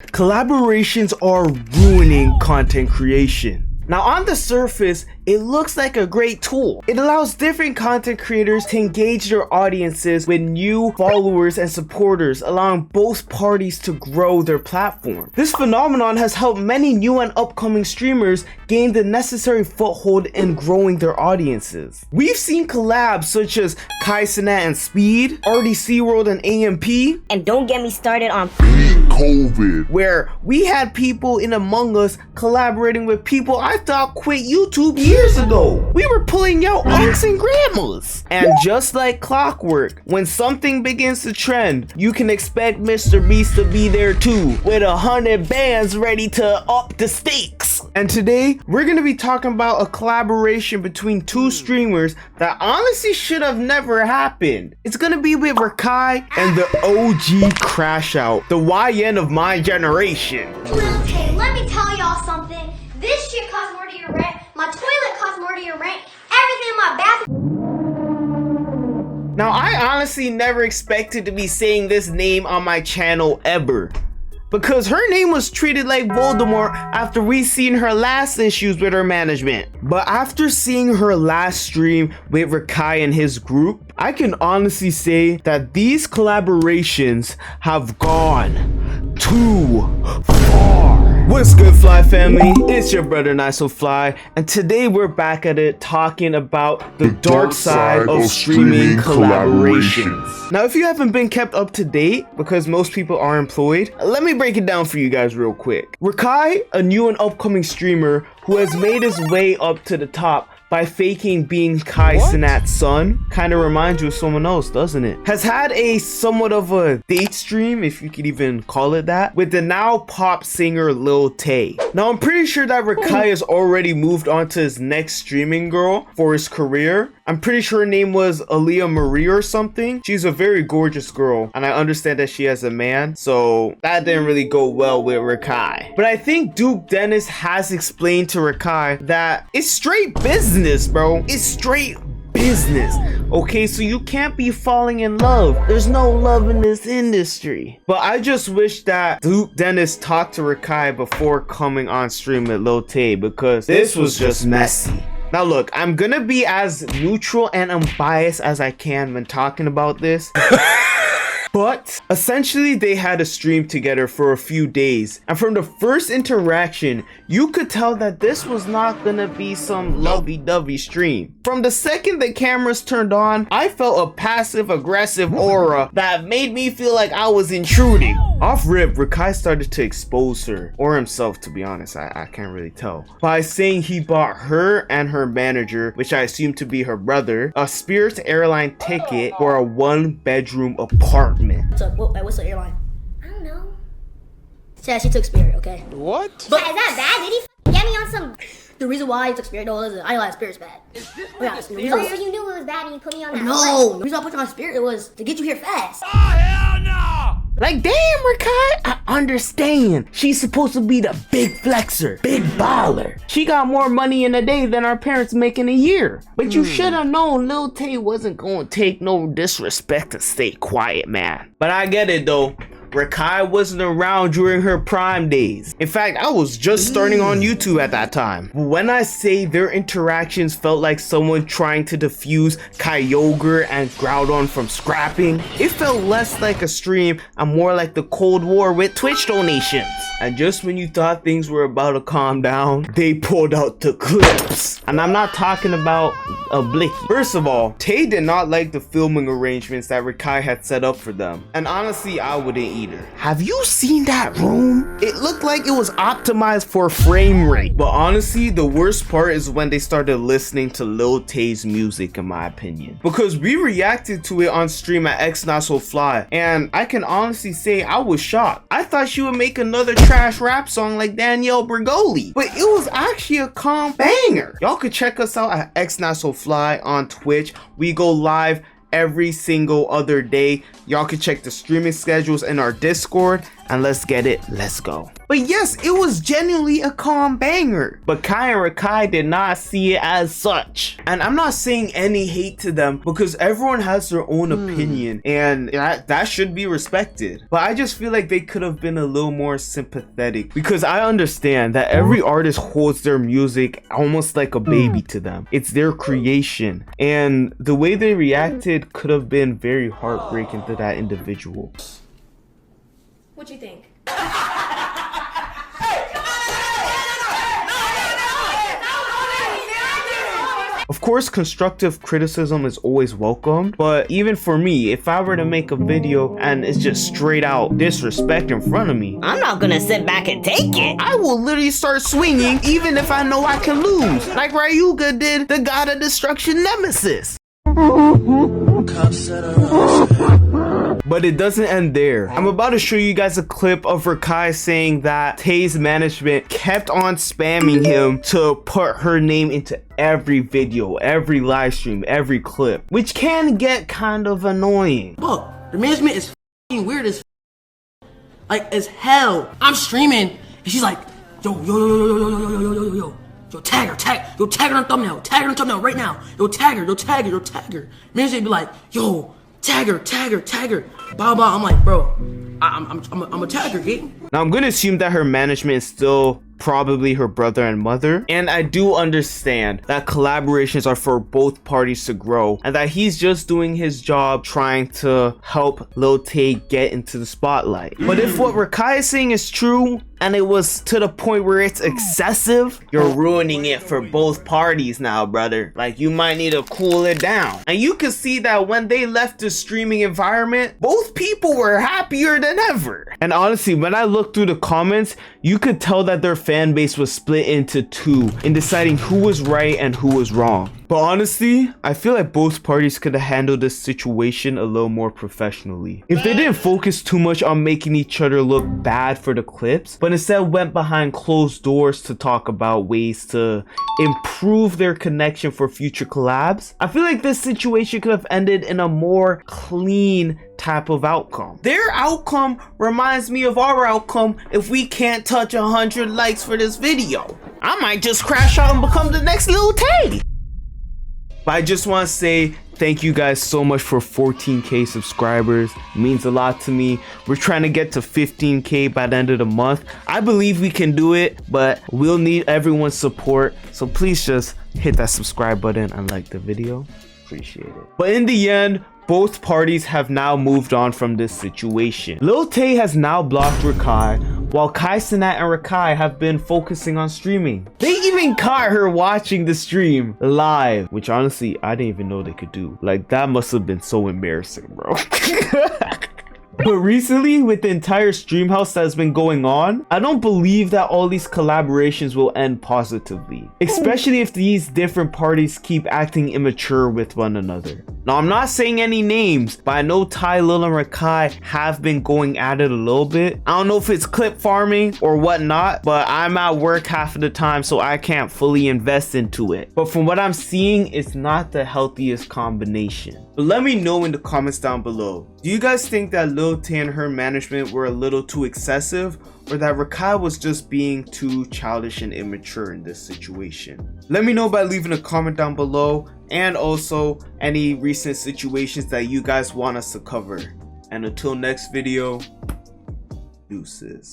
Collaborations are ruining content creation. Now on the surface, it looks like a great tool. It allows different content creators to engage their audiences with new followers and supporters, allowing both parties to grow their platform. This phenomenon has helped many new and upcoming streamers gain the necessary foothold in growing their audiences. We've seen collabs such as Kai Cenat and Speed, RDC World and AMP, and don't get me started on COVID, where we had people in Among Us collaborating with people I thought quit YouTube years ago. We were pulling out unks and grandmas. And just like clockwork, when something begins to trend, you can expect Mr. Beast to be there too, with 100 bands ready to up the stakes. And today, we're gonna be talking about a collaboration between two streamers that honestly should have never happened. It's gonna be with Rakai and the OG Crash Out, the YN of my generation. Okay, let me tell y'all something. This shit costs more to your rent. My toilet costs more to your rent. Everything in my bathroom. Now, I honestly never expected to be saying this name on my channel ever, because her name was treated like Voldemort after we seen her last issues with her management. But after seeing her last stream with Rakai and his group, I can honestly say that these collaborations have gone too far. What's good, Fly family? It's your brother nisoflyyt, and today we're back at it talking about the dark side of streaming collaborations. Now, if you haven't been kept up to date, because most people are employed, let me break it down for you guys real quick. Rakai, a new and upcoming streamer who has made his way up to the top by faking being Kai Cenat's son, kind of reminds you of someone else, doesn't it? Has had a somewhat of a date stream, if you could even call it that, with the now pop singer Lil Tay. Now, I'm pretty sure that Rakai has already moved on to his next streaming girl for his career. I'm pretty sure her name was Aaliyah Marie or something. She's a very gorgeous girl, and I understand that she has a man, so that didn't really go well with Rakai. But I think Duke Dennis has explained to Rakai that it's straight business, bro. It's straight business. Okay, so you can't be falling in love. There's no love in this industry. But I just wish that Duke Dennis talked to Rakai before coming on stream with Lil Tay, because this was just messy. Now look, I'm gonna be as neutral and unbiased as I can when talking about this. But essentially, they had a stream together for a few days, and from the first interaction, you could tell that this was not gonna be some lovey-dovey stream. From the second the cameras turned on, I felt a passive-aggressive aura that made me feel like I was intruding. Off rip, Rakai started to expose her, or himself, to be honest, I can't really tell, by saying he bought her and her manager, which I assume to be her brother, a Spirit airline ticket for a one-bedroom apartment. What's the airline? I don't know. Yeah, she took Spirit, okay? What? But is that bad? Did he get me on some? The reason why I took Spirit, no, listen, I know that Spirit's bad. Yeah, the reason So you knew it was bad and you put me on that. no, the reason I put you on Spirit was to get you here fast. Like, damn, Rakai, I understand. She's supposed to be the big flexer, big baller. She got more money in a day than our parents make in a year. But you should have known Lil Tay wasn't going to take no disrespect to stay quiet, man. But I get it, though. Rakai wasn't around during her prime days. In fact, I was just starting on YouTube at that time. When I say their interactions felt like someone trying to defuse Kyogre and Groudon from scrapping, it felt less like a stream and more like the Cold War with Twitch donations. And just when you thought things were about to calm down, they pulled out the clips. And I'm not talking about a blicky. First of all, Tay did not like the filming arrangements that Rakai had set up for them. And honestly, I wouldn't either. Have you seen that room? It looked like it was optimized for frame rate. But honestly, the worst part is when they started listening to Lil Tay's music, in my opinion. Because we reacted to it on stream at nisoflyyt, and I can honestly say I was shocked. I thought she would make another trash rap song like Danielle Bregoli, but it was actually a calm banger. Y'all could check us out at nisoflyyt on Twitch. We go live every single other day. Y'all can check the streaming schedules in our Discord, and let's get it, let's go. But yes, it was genuinely a calm banger, but Kai and Rakai did not see it as such. And I'm not saying any hate to them because everyone has their own opinion and that should be respected. But I just feel like they could have been a little more sympathetic, because I understand that every artist holds their music almost like a baby to them. It's their creation, and the way they reacted could have been very heartbreaking to that individual. What you think? Of course, constructive criticism is always welcome, but even for me, if I were to make a video and it's just straight out disrespect in front of me, I'm not gonna sit back and take it. I will literally start swinging even if I know I can lose, like Ryuga did the God of Destruction Nemesis. But it doesn't end there. I'm about to show you guys a clip of Rakai saying that Tay's management kept on spamming him to put her name into every video, every live stream, every clip, which can get kind of annoying. Look, the management is f***ing weird as hell. I'm streaming and she's like, yo, tag her on thumbnail right now. Yo, tag her. Management be like, yo, tag her. Blah blah. I'm like, bro, I'm a tagger, Gaten. Now I'm gonna assume that her management is still probably her brother and mother, and I do understand that collaborations are for both parties to grow and that he's just doing his job trying to help Lil Tay get into the spotlight. But if what Rakai is saying is true and it was to the point where it's excessive, you're ruining it for both parties now, brother. Like, you might need to cool it down. And you can see that when they left the streaming environment, both people were happier than ever. And honestly, when I looked through the comments, you could tell that their fan base was split into two in deciding who was right and who was wrong. But honestly, I feel like both parties could have handled this situation a little more professionally. If they didn't focus too much on making each other look bad for the clips, but instead went behind closed doors to talk about ways to improve their connection for future collabs, I feel like this situation could have ended in a more clean type of outcome. Their outcome reminds me of our outcome if we can't touch 100 likes for this video. I might just crash out and become the next Lil Tay. But I just want to say thank you guys so much for 14K subscribers. It means a lot to me. We're trying to get to 15K by the end of the month. I believe we can do it, but we'll need everyone's support. So please just hit that subscribe button and like the video. Appreciate it. But in the end, both parties have now moved on from this situation. Lil Tay has now blocked Rakai, while Kai Cenat and Rakai have been focusing on streaming. They even caught her watching the stream live, which honestly, I didn't even know they could do. Like, that must have been so embarrassing, bro. But recently, with the entire stream house that's been going on, I don't believe that all these collaborations will end positively, especially if these different parties keep acting immature with one another. Now, I'm not saying any names, but I know Ty, Lil, and Rakai have been going at it a little bit. I don't know if it's clip farming or whatnot, but I'm at work half of the time, so I can't fully invest into it. But from what I'm seeing, it's not the healthiest combination. But let me know in the comments down below. Do you guys think that Lil Tay and her management were a little too excessive, or that Rakai was just being too childish and immature in this situation? Let me know by leaving a comment down below, and also any recent situations that you guys want us to cover. And until next video, deuces.